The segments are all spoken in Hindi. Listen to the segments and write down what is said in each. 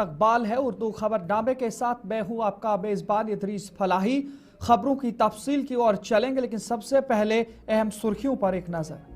इस्तकबाल है उर्दू खबरनामे के साथ मैं हूं आपका मेजबान इदरीस फलाही। खबरों की तफसील की ओर चलेंगे, लेकिन सबसे पहले अहम सुर्खियों पर एक नजर।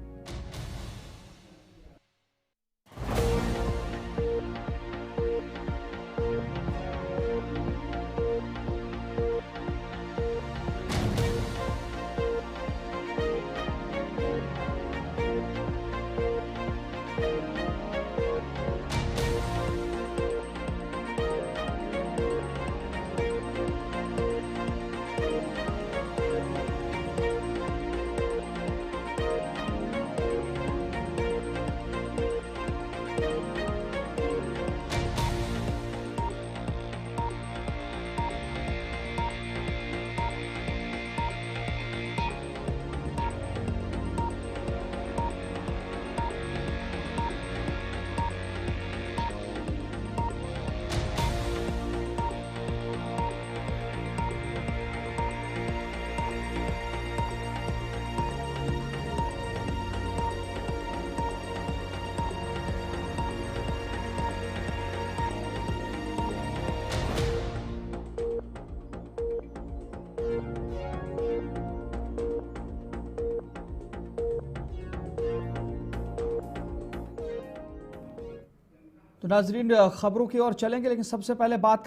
तो नाजरीन, खबरों की ओर चलेंगे, लेकिन सबसे पहले बात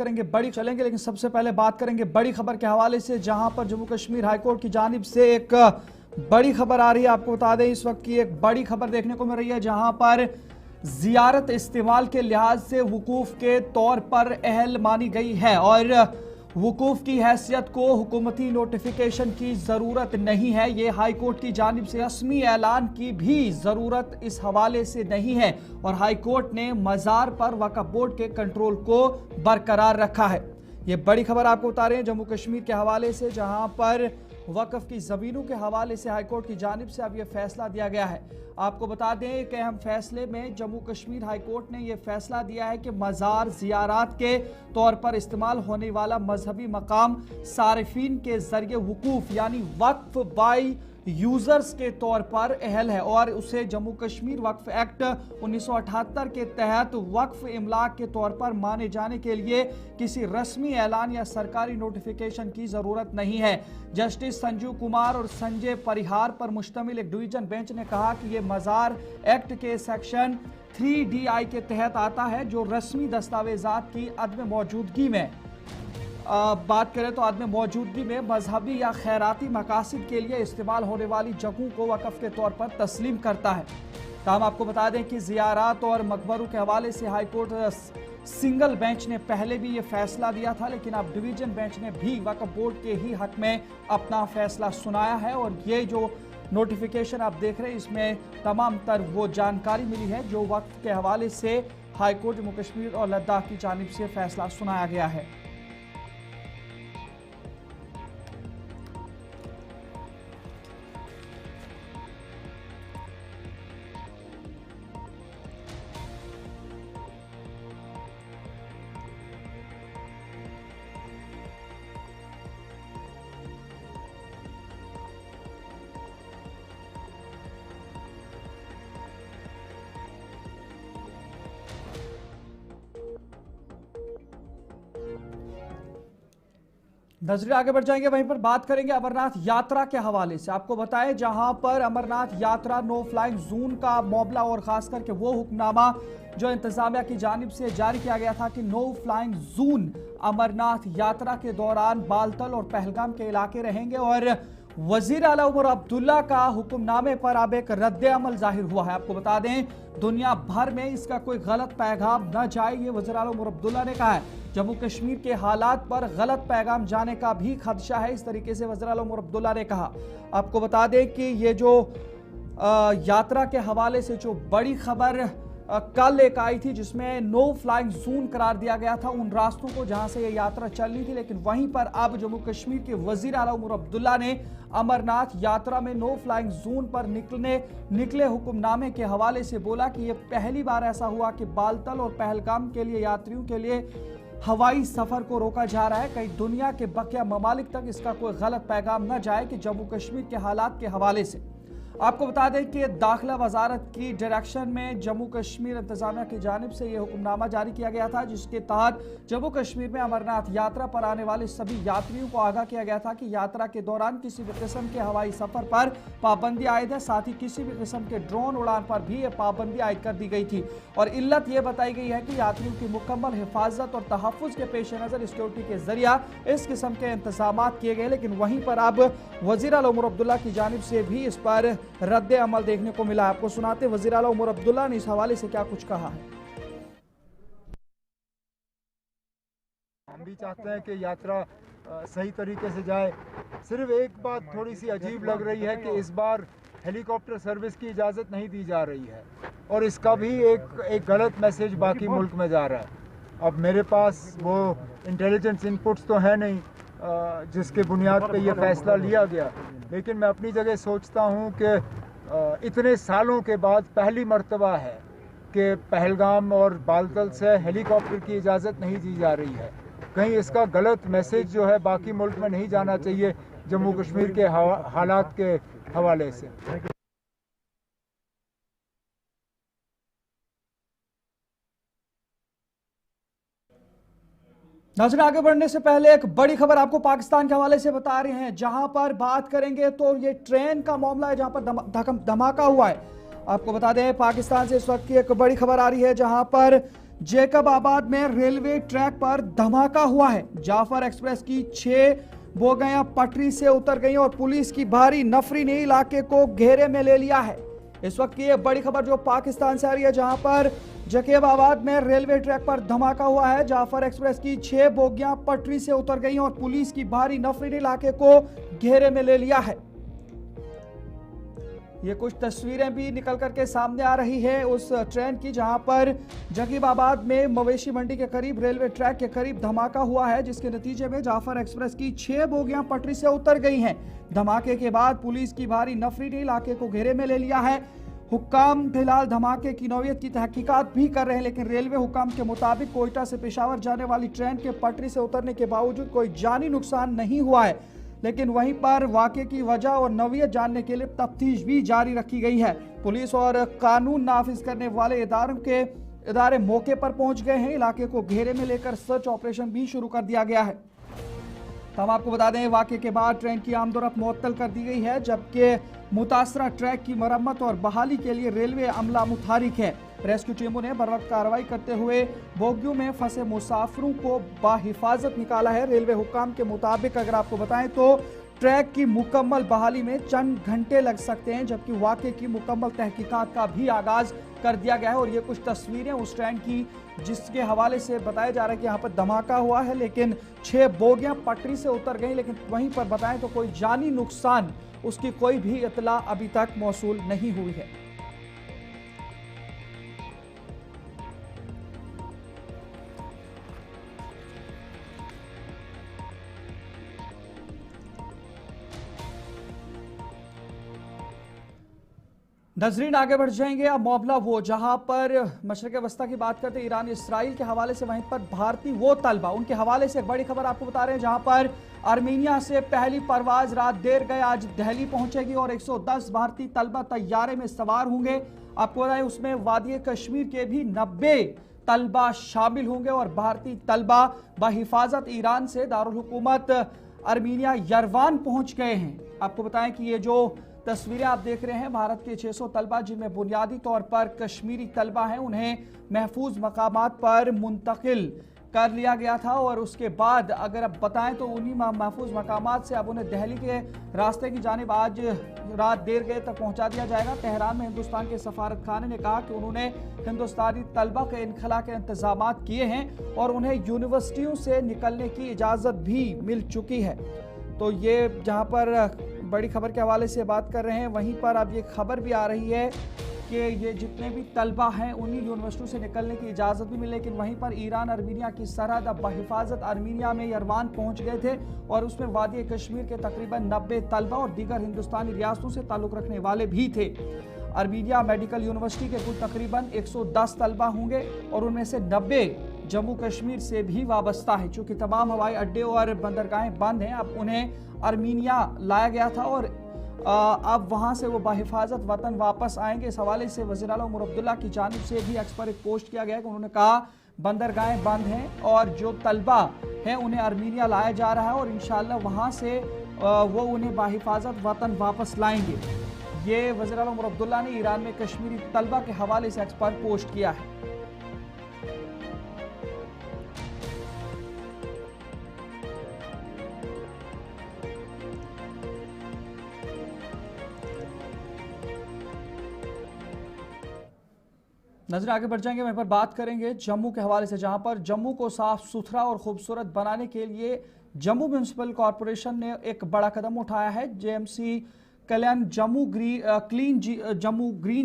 करेंगे बड़ी खबर के हवाले से, जहां पर जम्मू कश्मीर हाईकोर्ट की जानिब से एक बड़ी खबर आ रही है। आपको बता दें, इस वक्त की एक बड़ी खबर देखने को मिल रही है, जहां पर जियारत इस्तेमाल के लिहाज से वकूफ के तौर पर अहल मानी गई है और वकूफ की हैसियत को हुकूमती नोटिफिकेशन की ज़रूरत नहीं है। ये हाई कोर्ट की जानिब से रस्मी ऐलान की भी ज़रूरत इस हवाले से नहीं है और हाई कोर्ट ने मज़ार पर वक्फ बोर्ड के कंट्रोल को बरकरार रखा है। ये बड़ी खबर आपको बता रहे हैं जम्मू कश्मीर के हवाले से, जहां पर वक्फ की ज़मीनों के हवाले से हाई कोर्ट की जानिब से अब यह फैसला दिया गया है। आपको बता दें, एक अहम फैसले में जम्मू कश्मीर हाई कोर्ट ने यह फैसला दिया है कि मज़ार ज़ियारात के तौर पर इस्तेमाल होने वाला मजहबी मकाम सारिफीन के ज़रिए वकूफ़ यानी वक्फ बाई यूजर्स के तौर पर अहल है और उसे जम्मू कश्मीर वक्फ एक्ट 1978 के तहत वक्फ इमलाक के तौर पर माने जाने के लिए किसी रस्मी ऐलान या सरकारी नोटिफिकेशन की जरूरत नहीं है। जस्टिस संजीव कुमार और संजय परिहार पर मुश्तमिल एक डिवीजन बेंच ने कहा कि यह मज़ार एक्ट के सेक्शन 3DI के तहत आता है, जो रस्मी दस्तावेजात की अदम मौजूदगी में बात करें तो आदमी मौजूदगी में मजहबी या खैराती मकासद के लिए इस्तेमाल होने वाली जगहों को वक़्फ़ के तौर पर तस्लीम करता है। हम आपको बता दें कि ज़ियारात और मकबरों के हवाले से हाई कोर्ट सिंगल बेंच ने पहले भी ये फैसला दिया था, लेकिन अब डिवीजन बेंच ने भी वक्फ बोर्ड के ही हक में अपना फैसला सुनाया है और ये जो नोटिफिकेशन आप देख रहे हैं, इसमें तमाम तर वो जानकारी मिली है जो वक्फ के हवाले से हाई कोर्ट जम्मू कश्मीर और लद्दाख की जानिब से फैसला सुनाया गया है। नजरें आगे बढ़ जाएंगे, वहीं पर बात करेंगे अमरनाथ यात्रा के हवाले से। आपको बताएं, जहां पर अमरनाथ यात्रा नो फ्लाइंग जोन का मामला और खास करके वो हुक्मनामा जो इंतजामिया की जानिब से जारी किया गया था कि नो फ्लाइंग जोन अमरनाथ यात्रा के दौरान बालतल और पहलगाम के इलाके रहेंगे और वजीर आला उमर अब्दुल्ला का हुक्मनामे पर अब एक रद्द अमल जाहिर हुआ है। आपको बता दें, दुनिया भर में इसका कोई गलत पैगाम न जाए, ये वजीर आला उमर अब्दुल्ला ने कहा है। जम्मू कश्मीर के हालात पर गलत पैगाम जाने का भी खदशा है, इस तरीके से वज़ीर आला उमर अब्दुल्ला ने कहा। आपको बता दें कि ये जो यात्रा के हवाले से जो बड़ी खबर कल एक आई थी, जिसमें नो फ्लाइंग जोन करार दिया गया था उन रास्तों को जहां से ये यात्रा चलनी थी, लेकिन वहीं पर अब जम्मू कश्मीर के वजीर आला उमर अब्दुल्ला ने अमरनाथ यात्रा में नो फ्लाइंग जोन पर निकले हुक्मनामे के हवाले से बोला कि ये पहली बार ऐसा हुआ कि बालतल और पहलगाम के लिए यात्रियों के लिए हवाई सफर को रोका जा रहा है। कहीं दुनिया के बकिया ममालिक तक इसका कोई गलत पैगाम न जाए कि जम्मू कश्मीर के हालात के हवाले से। आपको बता दें कि दाखिला वजारत की डायरेक्शन में जम्मू कश्मीर इंतजामिया की जानिब से यह हुक्मनामा जारी किया गया था, जिसके तहत जम्मू कश्मीर में अमरनाथ यात्रा पर आने वाले सभी यात्रियों को आगाह किया गया था कि यात्रा के दौरान किसी भी किस्म के हवाई सफर पर पाबंदी आयद है। साथ ही किसी भी किस्म के ड्रोन उड़ान पर भी यह पाबंदी आयद कर दी गई थी और इल्लत यह बताई गई है कि यात्रियों की मुकम्मल हिफाजत और तहफ़्फ़ुज़ के पेश नज़र सिक्योरिटी के जरिया इस किस्म के इंतजाम किए गए। लेकिन वहीं पर अब वज़ीर आला उमर अब्दुल्ला की जानिब से भी इस पर रद्द अमल देखने को मिला। आपको सुनाते वज़ीर आला उमर अब्दुल्ला ने इस हवाले से क्या कुछ कहा है। हम भी चाहते हैं कि यात्रा सही तरीके से जाए। सिर्फ एक बात थोड़ी सी अजीब लग रही है कि इस बार हेलीकॉप्टर सर्विस की इजाज़त नहीं दी जा रही है और इसका भी एक गलत मैसेज बाकी मुल्क में जा रहा है। अब मेरे पास वो इंटेलिजेंस इनपुट्स तो है नहीं जिसके बुनियाद पे ये फ़ैसला लिया गया, लेकिन मैं अपनी जगह सोचता हूँ कि इतने सालों के बाद पहली मर्तबा है कि पहलगाम और बालतल से हेलीकॉप्टर की इजाज़त नहीं दी जा रही है। कहीं इसका गलत मैसेज जो है बाकी मुल्क में नहीं जाना चाहिए जम्मू कश्मीर के हालात के हवाले से। नाज़रीन, आगे बढ़ने से पहले एक बड़ी खबर आपको पाकिस्तान के हवाले से बता रहे हैं, जहां पर बात करेंगे तो ये ट्रेन का मामला है जहां पर धमाका हुआ है। आपको बता दें पाकिस्तान से इस वक्त की एक बड़ी खबर आ रही है, जहां पर जैकबाबाद में रेलवे ट्रैक पर धमाका हुआ है। जाफर एक्सप्रेस की 6 बोगियां पटरी से उतर गई और पुलिस की भारी नफरी ने इलाके को घेरे में ले लिया है। इस वक्त की ये बड़ी खबर जो पाकिस्तान से आ रही है, जहां पर जैकबाबाद में रेलवे ट्रैक पर धमाका हुआ है। जाफर एक्सप्रेस की 6 बोगियां पटरी से उतर गई और पुलिस की भारी नफरी ने इलाके को घेरे में ले लिया है। ये कुछ तस्वीरें भी निकल करके सामने आ रही है उस ट्रेन की, जहां पर जकीबाबाद में मवेशी मंडी के करीब रेलवे ट्रैक के करीब धमाका हुआ है, जिसके नतीजे में जाफर एक्सप्रेस की 6 बोगियां पटरी से उतर गई हैं। धमाके के बाद पुलिस की भारी नफरी ने इलाके को घेरे में ले लिया है। हुक्काम फिलहाल धमाके की नौयत की तहकीकात भी कर रहे हैं, लेकिन रेलवे हुक्काम के मुताबिक कोयटा से पेशावर जाने वाली ट्रेन के पटरी से उतरने के बावजूद कोई जानी नुकसान नहीं हुआ है। लेकिन वहीं पर वाकये की वजह और नौयत जानने के लिए तफ्तीश भी जारी रखी गई है। पुलिस और कानून नाफिज करने वाले इदारे मौके पर पहुंच गए हैं। इलाके को घेरे में लेकर सर्च ऑपरेशन भी शुरू कर दिया गया है। तो हम आपको बता दें वाकये के बाद ट्रेन की आमदोरफ्त मुअत्तल कर दी गई है, जबकि मुतासरा ट्रैक की मरम्मत और बहाली के लिए रेलवे अमला मुतहरिक है। रेस्क्यू टीमों ने बर वक्त कार्रवाई करते हुए बोगियों में फंसे मुसाफिरों को बाहिफाजत निकाला है। रेलवे हुक्काम के मुताबिक अगर आपको बताएं तो ट्रैक की मुकम्मल बहाली में चंद घंटे लग सकते हैं, जबकि वाकये की मुकम्मल तहकीकात का भी आगाज कर दिया गया है। और ये कुछ तस्वीरें उस ट्रेन की जिसके हवाले से बताया जा रहा है कि यहाँ पर धमाका हुआ है, लेकिन 6 बोगियां पटरी से उतर गई, लेकिन वहीं पर बताएं तो कोई जानी नुकसान उसकी कोई भी इतला अभी तक मौसूल नहीं हुई है। नजरीन, आगे बढ़ जाएंगे। अब मामला वो जहां पर मशरक़ वस्ता की बात करते हैं ईरान इसराइल के हवाले से, वहीं पर भारतीय वो तलबा उनके हवाले से एक बड़ी खबर आपको बता रहे हैं, जहां पर आर्मीनिया से पहली परवाज रात देर गए आज दिल्ली पहुंचेगी और 110 भारतीय तलबा तैयारे में सवार होंगे। आपको बताएं उसमें वादी कश्मीर के भी 90 तलबा शामिल होंगे और भारतीय तलबा बहिफाजत ईरान से दारुल हुकूमत आर्मीनिया यरवान पहुंच गए हैं। आपको बताएं कि ये जो तस्वीरें आप देख रहे हैं भारत के 600 तलबा जिनमें बुनियादी तौर पर कश्मीरी तलबा हैं, उन्हें महफूज मकामात पर मुंतकिल कर लिया गया था और उसके बाद अगर अब बताएं तो उन्हीं महफूज मकामात से अब उन्हें दिल्ली के रास्ते की जानिब आज रात देर गए तक पहुंचा दिया जाएगा। तेहरान में हिंदुस्तान के सफारत खाने ने कहा कि उन्होंने हिंदुस्तानी तलबा के इनखला के इंतजाम किए हैं और उन्हें यूनिवर्सिटियों से निकलने की इजाज़त भी मिल चुकी है। तो ये जहाँ पर बड़ी खबर के हवाले से बात कर रहे हैं, वहीं पर अब ये खबर भी आ रही है कि ये जितने भी तलबा हैं उन्हीं यूनिवर्सिटियों से निकलने की इजाज़त भी मिली। लेकिन वहीं पर ईरान आर्मीनिया की सरहद अब बहिफाजत आर्मीनिया में यरवान पहुंच गए थे और उसमें वादी कश्मीर के तकरीबन 90 तलबा और दीगर हिंदुस्तानी रियासतों से ताल्लुक़ रखने वाले भी थे। आर्मीनिया मेडिकल यूनिवर्सिटी के कुल तकरीबन 110 तलबा होंगे और उनमें से 90 जम्मू कश्मीर से भी वाबस्ता है। चूँकि तमाम हवाई अड्डे और बंदरगाहें बंद हैं, अब उन्हें आर्मीनिया लाया गया था और अब वहां से वो बाहिफाजत वतन वापस आएंगे। इस हवाले से वज़ीर आला उमर अब्दुल्ला की जानिब से भी एक्स पर एक पोस्ट किया गया है कि उन्होंने कहा बंदरगाहें बंद हैं और जो तलबा हैं उन्हें अर्मीनिया लाया जा रहा है और इंशाअल्लाह वहां से वो उन्हें बाहिफाजत वतन वापस लाएंगे। ये वज़ीर आला उमर अब्दुल्ला ने ईरान में कश्मीरी तलबा के हवाले से एक्स पर पोस्ट किया है। नजर आगे बढ़ जाएंगे, वहीं पर बात करेंगे जम्मू के हवाले से, जहां पर जम्मू को साफ सुथरा और खूबसूरत बनाने के लिए जम्मू म्यूनिसिपल कॉरपोरेशन ने एक बड़ा कदम उठाया है। जेएमसी कल्याण जम्मू ग्रीन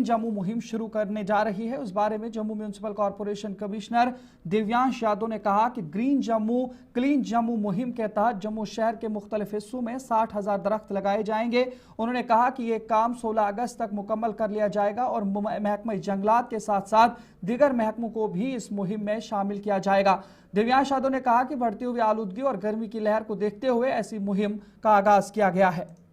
जम्मू मुहिम शुरू करने जा रही है। उस बारे में Jammu municipal corporation commissioner Divyansh Yadav ने कहा कि ग्रीन जम्मू क्लीन जम्मू मुहिम के तहत जम्मू शहर के मुख्तलिफ हिस्सों में 60,000 दरख्त लगाए जाएंगे। उन्होंने कहा कि ये काम 16 अगस्त तक मुकम्मल कर लिया जाएगा और महकमा जंगलात के साथ साथ दीगर महकमों को भी इस मुहिम में शामिल किया जाएगा। दिव्यांश यादव ने कहा कि बढ़ती हुई आलूदगी और गर्मी की लहर को देखते हुए ऐसी मुहिम का आगाज किया गया है।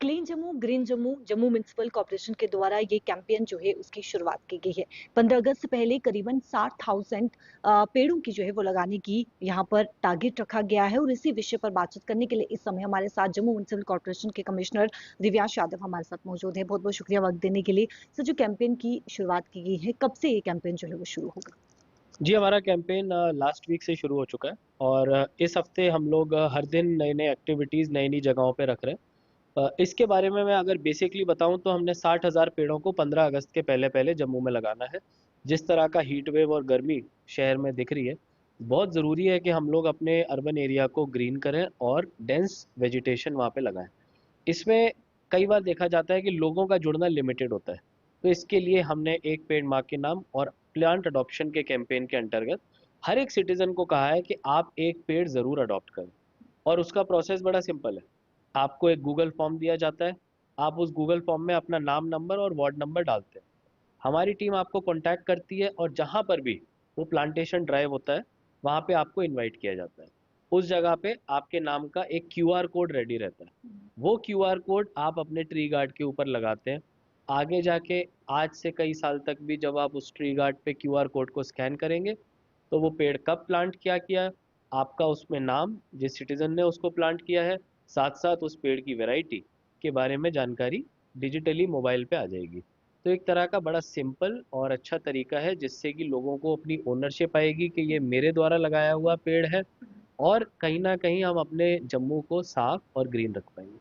Clean Jammu green Jammu Jammu municipal corporation के द्वारा ये कैंपेन जो है उसकी शुरुआत की गई है। 15 अगस्त से पहले करीबन 60,000 पेड़ों की जो है वो लगाने की यहाँ पर टारगेट रखा गया है और इसी विषय पर बातचीत करने के लिए इस समय हमारे साथ जम्मू म्यूनिसिपल कॉर्पोरेशन के कमिश्नर दिव्यांश यादव हमारे साथ मौजूद है। बहुत बहुत शुक्रिया वक्त देने के लिए। सर, जो कैंपेन की शुरुआत की गई है, कब से ये कैंपेन जो है वो शुरू होगा? जी, हमारा कैंपेन लास्ट वीक से शुरू हो चुका है और इस हफ्ते हम लोग हर दिन नए नए एक्टिविटीज़ नई नई जगहों पे रख रहे हैं। इसके बारे में मैं अगर बेसिकली बताऊं तो हमने 60,000 पेड़ों को 15 अगस्त के पहले पहले जम्मू में लगाना है। जिस तरह का हीट वेव और गर्मी शहर में दिख रही है, बहुत ज़रूरी है कि हम लोग अपने अर्बन एरिया को ग्रीन करें और डेंस वेजिटेशन वहाँ पे लगाएं। इसमें कई बार देखा जाता है कि लोगों का जुड़ना लिमिटेड होता है, तो इसके लिए हमने एक पेड़ माँ के नाम और प्लांट अडॉप्शन के कैंपेन के अंतर्गत हर एक सिटीज़न को कहा है कि आप एक पेड़ ज़रूर अडॉप्ट करें। और उसका प्रोसेस बड़ा सिंपल है। आपको एक गूगल फॉर्म दिया जाता है, आप उस गूगल फॉर्म में अपना नाम, नंबर और वार्ड नंबर डालते हैं। हमारी टीम आपको कांटेक्ट करती है और जहाँ पर भी वो प्लांटेशन ड्राइव होता है वहाँ पे आपको इनवाइट किया जाता है। उस जगह पे आपके नाम का एक क्यूआर कोड रेडी रहता है। वो क्यूआर कोड आप अपने ट्री गार्ड के ऊपर लगाते हैं। आगे जाके आज से कई साल तक भी जब आप उस ट्री गार्ड पे क्यूआर कोड को स्कैन करेंगे तो वो पेड़ कब प्लांट किया, आपका उसमें नाम, जिस सिटीज़न ने उसको प्लांट किया है, साथ साथ उस पेड़ की वैरायटी के बारे में जानकारी डिजिटली मोबाइल पे आ जाएगी। तो एक तरह का बड़ा सिंपल और अच्छा तरीका है जिससे कि लोगों को अपनी ओनरशिप आएगी कि ये मेरे द्वारा लगाया हुआ पेड़ है और कहीं ना कहीं हम अपने जम्मू को साफ और ग्रीन रख पाएंगे।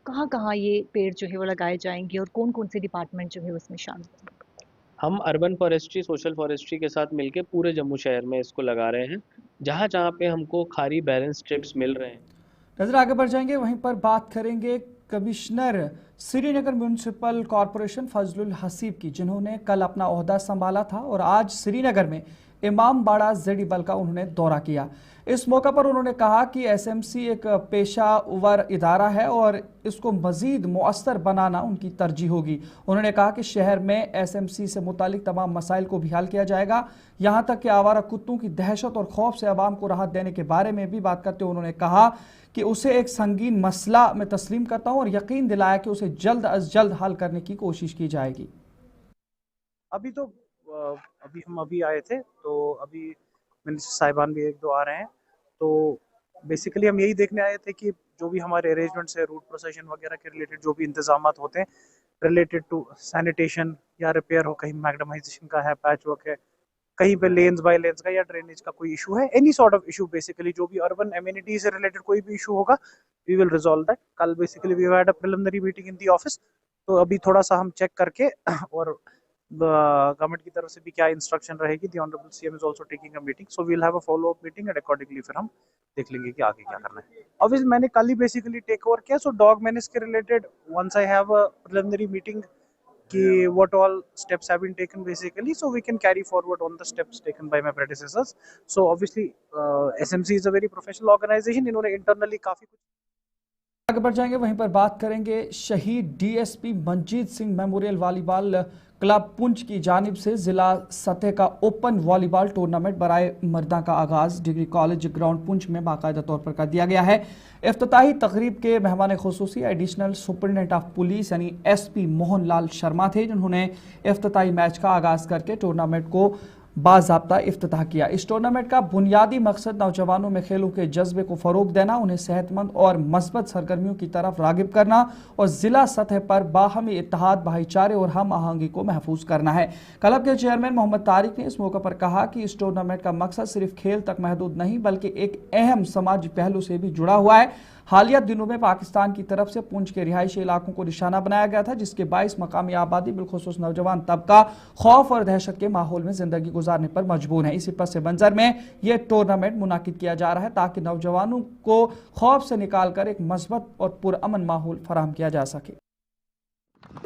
कहाँ कहाँ ये पेड़ जो है वो लगाए जाएंगे और कौन कौन से डिपार्टमेंट जो है उसमें शामिल होंगे? हम अर्बन फॉरेस्ट्री, सोशल फॉरेस्ट्री के साथ मिलकर पूरे जम्मू शहर में इसको लगा रहे हैं, जहाँ जहाँ पे हमको खाली बैलेंस स्ट्रिप्स मिल रहे हैं। नजर आगे बढ़ जाएंगे, वहीं पर बात करेंगे commissioner Srinagar municipal corporation Fazlul Haseeb की, जिन्होंने कल अपना ओहदा संभाला था और आज श्रीनगर में इमाम बाड़ा जेडीबल का उन्होंने दौरा किया। इस मौका पर उन्होंने कहा कि एसएमसी एक पेशावर इदारा है और इसको मजीद मुअस्सर बनाना उनकी तरजीह होगी। उन्होंने कहा कि शहर में एसएमसी से मुतालिक तमाम मसाइल को भी हल किया जाएगा, यहाँ तक कि आवारा कुत्तों की दहशत और खौफ से आवाम को राहत देने के बारे में भी बात करते हुए उन्होंने कहा कि उसे एक संगीन मसला में तस्लीम करता हूँ और यकीन दिलाया कि उसे जल्द अज जल्द हल करने की कोशिश की जाएगी। अभी हम आए थे, तो अभी मिनिस्टर साहिबान भी एक दो आ रहे हैं। तो बेसिकली हम यही देखने आए थे कि जो भी हमारे अरेंजमेंट्स है, रूट प्रोसेशन वगैरह के रिलेटेड जो भी इंतजामात होते हैं रिलेटेड टू सैनिटेशन या रिपेयर हो, कहीं मैग्डमाइजेशन का है, पैच वर्क है, कहीं पे लेन्स बाय लेन्स का या ड्रेनेज का कोई इशू है, any sort of issue, basically जो भी अर्बन एमिनिटी से रिलेटेड कोई भी इशू होगा, वी विल रिजॉल्व दैट। कल basically we had a preliminary meeting in the office, तो अभी थोड़ा सा हम चेक करके और गवर्नमेंट की तरफ से भी क्या इंस्ट्रक्शन रहेगी, the honourable CM is also taking a meeting, so we will have a follow up meeting and accordingly फिर हम देख लेंगे कि आगे क्या करना है। ऑब्वियसली मैंने कल ही बेसिकली टेक ओवर किया, सो डॉग मेनेस के related once I have a preliminary meeting कि what all steps have been taken basically, so we can carry forward on the steps taken by my predecessors. So obviously SMC is a very professional organization, इन्होंने internally काफी कुछ आगे बढ़ जाएंगे, वहीं पर बात करेंगे शहीद DSP Manjeet Singh memorial volleyball club Poonch की जानिब से जिला सतह का ओपन वॉलीबॉल टूर्नामेंट बराए मर्दा का आगाज डिग्री कॉलेज ग्राउंड पुंछ में बाकायदा तौर पर कर दिया गया है। इफ्तिताही तकरीब के मेहमान खुसूसी एडिशनल सुपरिटेंडेंट ऑफ पुलिस यानी एसपी मोहन लाल शर्मा थे, जिन्होंने इफ्तिताही मैच का आगाज करके टूर्नामेंट को बाज़ाब्ता इफ्तिताह किया। इस टूर्नामेंट का बुनियादी मकसद नौजवानों में खेलों के जज्बे को फ़रोग देना, उन्हें सेहतमंद और मस्बत सरगर्मियों की तरफ रागिब करना और ज़िला सतह पर बाहमी इत्तेहाद, भाईचारे और हम आहंगी को महफूज करना है। क्लब के चेयरमैन मोहम्मद तारिक ने इस मौके पर कहा कि इस टूर्नामेंट का मकसद सिर्फ खेल तक महदूद नहीं बल्कि एक अहम समाजी पहलू से भी जुड़ा हुआ है। हालिया दिनों में पाकिस्तान की तरफ से पुंछ के रिहायशी इलाकों को निशाना बनाया गया था, जिसके बाइस मकामी आबादी बिलखुसूस नौजवान तबका खौफ और दहशत के माहौल में जिंदगी गुजारने पर मजबूर है। इसी पस मंजर में यह टूर्नामेंट मुनाकिद किया जा रहा है ताकि नौजवानों को खौफ से निकालकर एक मस्बत और पुरअमन माहौल फराहम किया जा सके।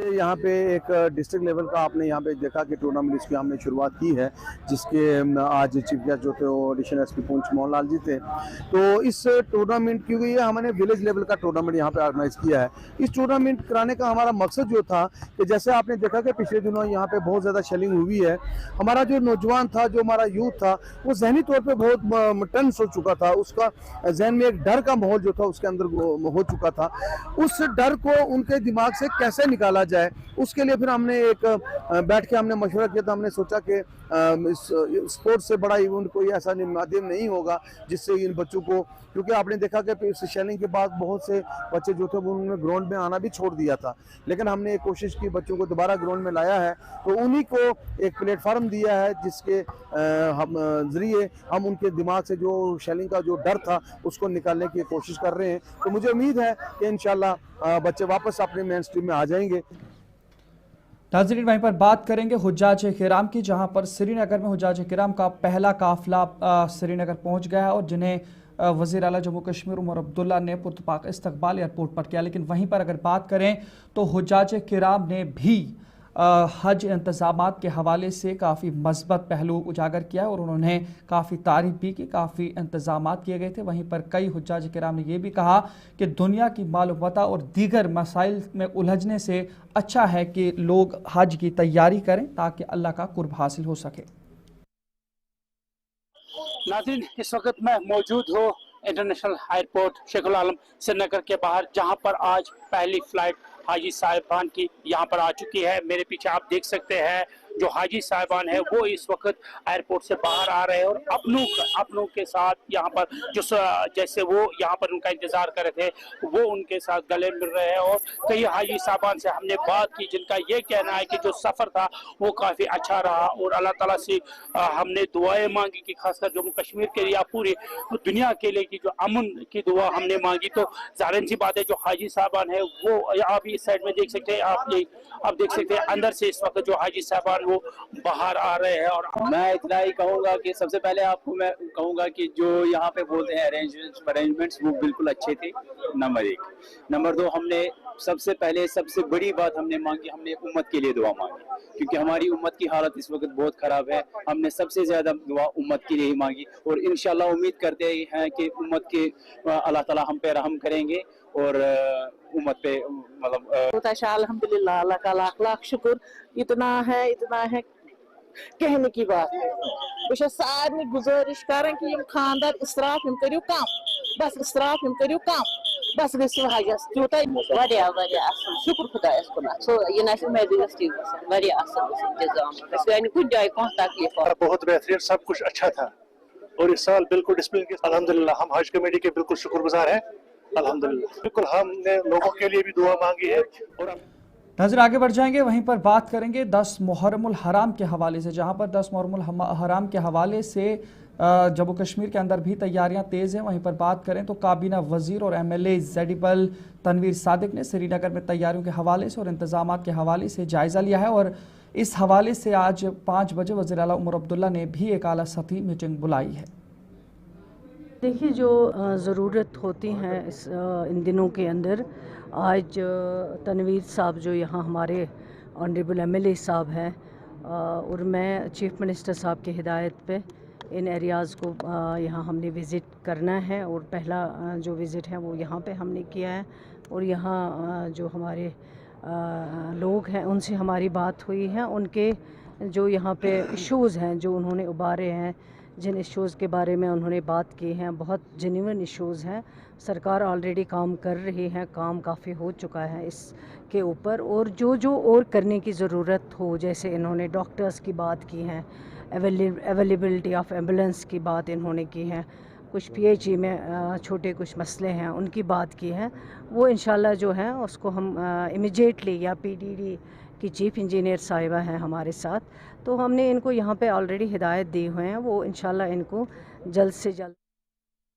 यहाँ पे एक डिस्ट्रिक्ट लेवल का आपने यहाँ पे देखा कि टूर्नामेंट इसकी हमने शुरुआत की है, जिसके आज चीफ गेस्ट जो थे वो एडिशनल एसपी पुंछ मोहनलाल जी थे। तो इस टूर्नामेंट क्योंकि ये हमने विलेज लेवल का टूर्नामेंट यहाँ पे ऑर्गेनाइज किया है। इस टूर्नामेंट कराने का हमारा मकसद जो था कि जैसे आपने देखा कि पिछले दिनों यहाँ पे बहुत ज़्यादा शेलिंग हुई है, हमारा जो नौजवान था, जो हमारा यूथ था, वो जहनी तौर पर बहुत टेंस हो चुका था। उसका जहन में एक डर का माहौल जो था उसके अंदर हो चुका था। उस डर को उनके दिमाग से कैसे निकाला जाए, उसके लिए फिर हमने एक बैठ के हमने मशवरा किया था। हमने सोचा कि स्पोर्ट्स से बड़ा इवेंट कोई ऐसा माध्यम नहीं होगा जिससे इन बच्चों को, क्योंकि आपने देखा कि इस शेलिंग के बाद बहुत से बच्चे जो थे वो उन्होंने ग्राउंड में आना भी छोड़ दिया था, लेकिन हमने एक कोशिश की बच्चों को दोबारा ग्राउंड में लाया है। तो उन्हीं को एक प्लेटफार्म दिया है जिसके जरिए हम उनके दिमाग से जो शेलिंग का जो डर था उसको निकालने की कोशिश कर रहे हैं। तो मुझे उम्मीद है कि इंशाल्लाह बच्चे वापस अपने मेन स्ट्रीम में आ जाएंगे। नाज़रीन, वहीं पर बात करेंगे हुज्जाज किराम की, जहां पर श्रीनगर में हुज्जाज किराम का पहला काफिला श्रीनगर पहुंच गया है और जिन्हें वज़ीर आला जम्मू कश्मीर उमर अब्दुल्ला ने पुरतपाक इस्तकबाल एयरपोर्ट पर किया। लेकिन वहीं पर अगर बात करें तो हुज्जाज किराम ने भी हज इंतज़ामात के हवाले से काफ़ी मस्बत पहलू उजागर किया और उन्होंने काफ़ी तारीफ भी की, काफ़ी इंतज़ामात किए गए थे। वहीं पर कई हुज्जाज किराम ने यह भी कहा कि दुनिया की मालूमात और दीगर मसाइल में उलझने से अच्छा है कि लोग हज की तैयारी करें ताकि अल्लाह का कुर्ब हासिल हो सके। नाज़रीन, इस वक्त मैं मौजूद हूँ इंटरनेशनल एयरपोर्ट शेखुल आलम श्रीनगर के बाहर, जहाँ पर आज पहली फ्लाइट हाजी साहिबान की यहाँ पर आ चुकी है। मेरे पीछे आप देख सकते हैं जो हाजी साहिबान है वो इस वक्त एयरपोर्ट से बाहर आ रहे हैं और अपनों के साथ यहाँ पर जो जैसे वो यहाँ पर उनका इंतजार कर रहे थे वो उनके साथ गले मिल रहे हैं। और कई हाजी साहिबान से हमने बात की जिनका ये कहना है कि जो सफ़र था वो काफ़ी अच्छा रहा और अल्लाह ताला से हमने दुआएं मांगी कि खासकर जम्मू कश्मीर के लिए, पूरी दुनिया के लिए कि जो अमन की दुआ हमने मांगी। तो ज़ाहिर सी बात है जो हाजी साहिबान है वो आप इस साइड में देख सकते हैं, आप देख सकते हैं अंदर से इस वक्त जो हाजी साहिबान वो बाहर आ रहे हैं। और मैं इतना ही कहूँगा कि सबसे पहले आपको मैं कहूँगा कि जो यहाँ पे बोलते हैं अरेंजमेंट्स वो बिल्कुल अच्छे थे, नंबर 1। नंबर 2, हमने सबसे पहले सबसे बड़ी बात हमने मांगी, हमने उम्मत के लिए दुआ मांगी क्योंकि हमारी उम्मत की हालत इस वक्त बहुत ख़राब है। हमने सबसे ज़्यादा दुआ उम्मत के लिए ही मांगी और इंशाल्लाह उम्मीद करते हैं कि उम्मत के अल्लाह ताला हम पे रहम करेंगे और उम्मत पे मतलब अल्हम्दुलिल्लाह, अल्लाह का लाख लाख शुक्र। इतना है कहने की बात है। बस सारे गुजारिश कर कि खानदार इसराफ करो कम, बस इसराफ करो कम, बस गो हजस तूत शुक्र खुदायस कुन यह महदूस इंतजाम कुछ जाए कौन तकलीफ। बहुत बेहतरीन, सब कुछ अच्छा था और इस साल बिल्कुल डिसिप्लिन के अल्हम्दुलिल्लाह हम हज कमेटी के बिल्कुल शुक्रगुजार हैं अल्हम्दुलिल्लाह। बिल्कुल हमने लोगों के लिए भी दुआ मांगी है। और नजर आगे बढ़ जाएंगे, वहीं पर बात करेंगे 10 मुहर्रमुल हराम के हवाले से, जहां पर 10 मुहर्रमुल हराम के हवाले से जम्मू कश्मीर के अंदर भी तैयारियां तेज़ हैं। वहीं पर बात करें तो काबीना वजीर और MLA जेडिबल तनवीर सादिक ने श्रीनगर में तैयारियों के हवाले से और इंतजामात के हवाले से जायज़ा लिया है और इस हवाले से आज 5 बजे वज़ीर आला उमर अब्दुल्ला ने भी एक आला सतही मीटिंग बुलाई है। देखिए, जो ज़रूरत होती हैं इन दिनों के अंदर, आज तनवीर साहब जो यहाँ हमारे ऑनरेबल MLA साहब हैं और मैं चीफ मिनिस्टर साहब की हिदायत पे इन एरियाज़ को यहाँ हमने विज़िट करना है और पहला जो विज़िट है वो यहाँ पे हमने किया है और यहाँ जो हमारे लोग हैं उनसे हमारी बात हुई है। उनके जो यहाँ पे इश्यूज़ हैं जो उन्होंने उबारे हैं, जिन इश्यूज़ के बारे में उन्होंने बात की हैं, बहुत जेन्युइन इश्यूज़ हैं। सरकार ऑलरेडी काम कर रही है, काम काफ़ी हो चुका है इसके ऊपर, और जो और करने की ज़रूरत हो, जैसे इन्होंने डॉक्टर्स की बात की है, अवेलेबिलिटी ऑफ एम्बुलेंस की बात इन्होंने की है, कुछ PHE में छोटे कुछ मसले हैं उनकी बात की है, वो इंशाल्लाह जो है उसको हम इमीडिएटली, या PDD की चीफ़ इंजीनियर साहिबा हैं हमारे साथ, तो हमने इनको यहाँ पे ऑलरेडी हिदायत दी हुए हैं, वो इंशाल्लाह इनको जल्द से जल्द।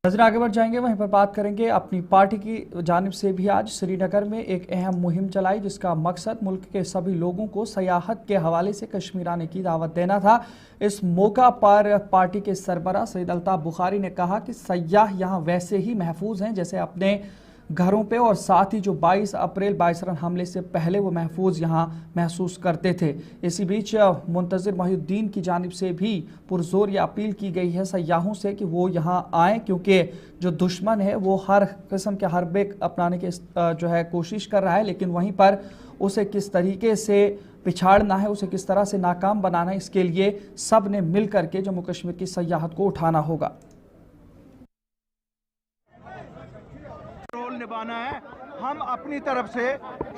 नजर आगे बढ़ जाएंगे, वहीं पर बात करेंगे अपनी पार्टी की जानिब से भी आज श्रीनगर में एक अहम मुहिम चलाई जिसका मकसद मुल्क के सभी लोगों को सयाहत के हवाले से कश्मीर आने की दावत देना था। इस मौका पर पार्टी के सरबराह सईद अल्ताफ बुखारी ने कहा कि सयाह यहाँ वैसे ही महफूज हैं जैसे अपने घरों पे, और साथ ही जो 22 अप्रैल बाइसरन हमले से पहले वो महफूज यहाँ महसूस करते थे। इसी बीच मुंतज़िर मोहिउद्दीन की जानिब से भी पुरजोर ये अपील की गई है सयाहों से कि वो यहाँ आएँ, क्योंकि जो दुश्मन है वो हर किस्म के हरबे अपनाने के जो है कोशिश कर रहा है, लेकिन वहीं पर उसे किस तरीके से पिछाड़ना है, उसे किस तरह से नाकाम बनाना है, इसके लिए सब ने मिल करके जम्मू कश्मीर की सयाहत को उठाना होगा। निभाना है। हम अपनी तरफ से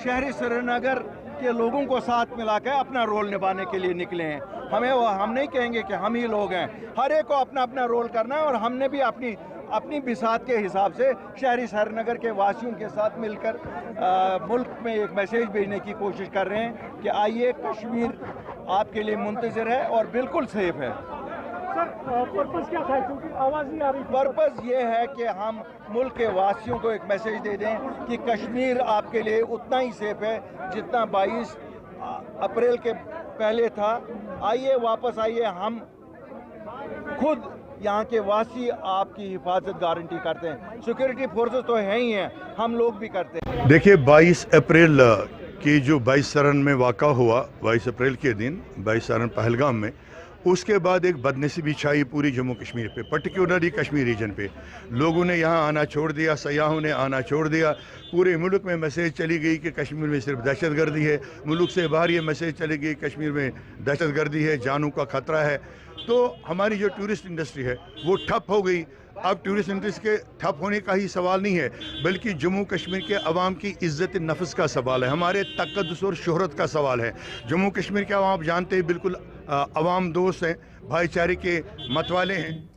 शहरी श्रीनगर के लोगों को साथ मिलाकर अपना रोल निभाने के लिए निकले हैं। हम नहीं कहेंगे कि हम ही लोग हैं, हर एक को अपना अपना रोल करना है, और हमने भी अपनी बिसात के हिसाब से शहरी श्रीनगर के वासियों के साथ मिलकर मुल्क में एक मैसेज भेजने की कोशिश कर रहे हैं कि आइए, कश्मीर आपके लिए मुंतज़िर है और बिल्कुल सेफ है। पर्पस क्या था, क्योंकि आवाज़ नहीं आ रही। पर्पस ये है कि हम मुल्क के वासियों को एक मैसेज दे दें कि कश्मीर आपके लिए उतना ही सेफ है जितना 22 अप्रैल के पहले था। आइए, वापस आइए, हम खुद यहाँ के वासी आपकी हिफाजत गारंटी करते हैं। सिक्योरिटी फोर्सेस तो है ही हैं, हम लोग भी करते हैं। देखिए, 22 अप्रैल की जो 22 सरन में वाक़ा हुआ, 22 अप्रैल के दिन 22 सरन पहलगाम में, उसके बाद एक बदनसीबी छाई पूरी जम्मू कश्मीर पे, पर्टिकुलरली कश्मीर रीजन पे। लोगों ने यहाँ आना छोड़ दिया, सयाहों ने आना छोड़ दिया। पूरे मुल्क में मैसेज चली गई कि कश्मीर में सिर्फ दहशतगर्दी है। मुल्क से बाहर ये मैसेज चली गई कश्मीर में दहशतगर्दी है, जानों का खतरा है। तो हमारी जो टूरिस्ट इंडस्ट्री है वो ठप हो गई। अब टूरिस्ट इंडस्ट्री के ठप होने का ही सवाल नहीं है, बल्कि जम्मू कश्मीर के अवाम की इज़्ज़त नफ्स का सवाल है, हमारे तक़द्दुस और शोहरत का सवाल है। जम्मू कश्मीर के अवाम आप जानते हैं बिल्कुल अवाम दोस्त हैं, भाईचारे के मतवाले हैं।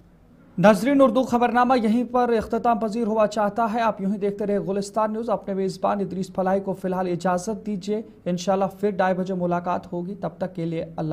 नाज़रीन, उर्दू खबरनामा यहीं पर इख्तिताम पजीर हुआ चाहता है। आप यूं ही देखते रहे गुलिस्तान न्यूज़। अपने मेज़बान इदरीस फलाही को फ़िलहाल इजाज़त दीजिए। इंशाल्लाह फिर 2:30 बजे मुलाकात होगी। तब तक के लिए अल्लाह।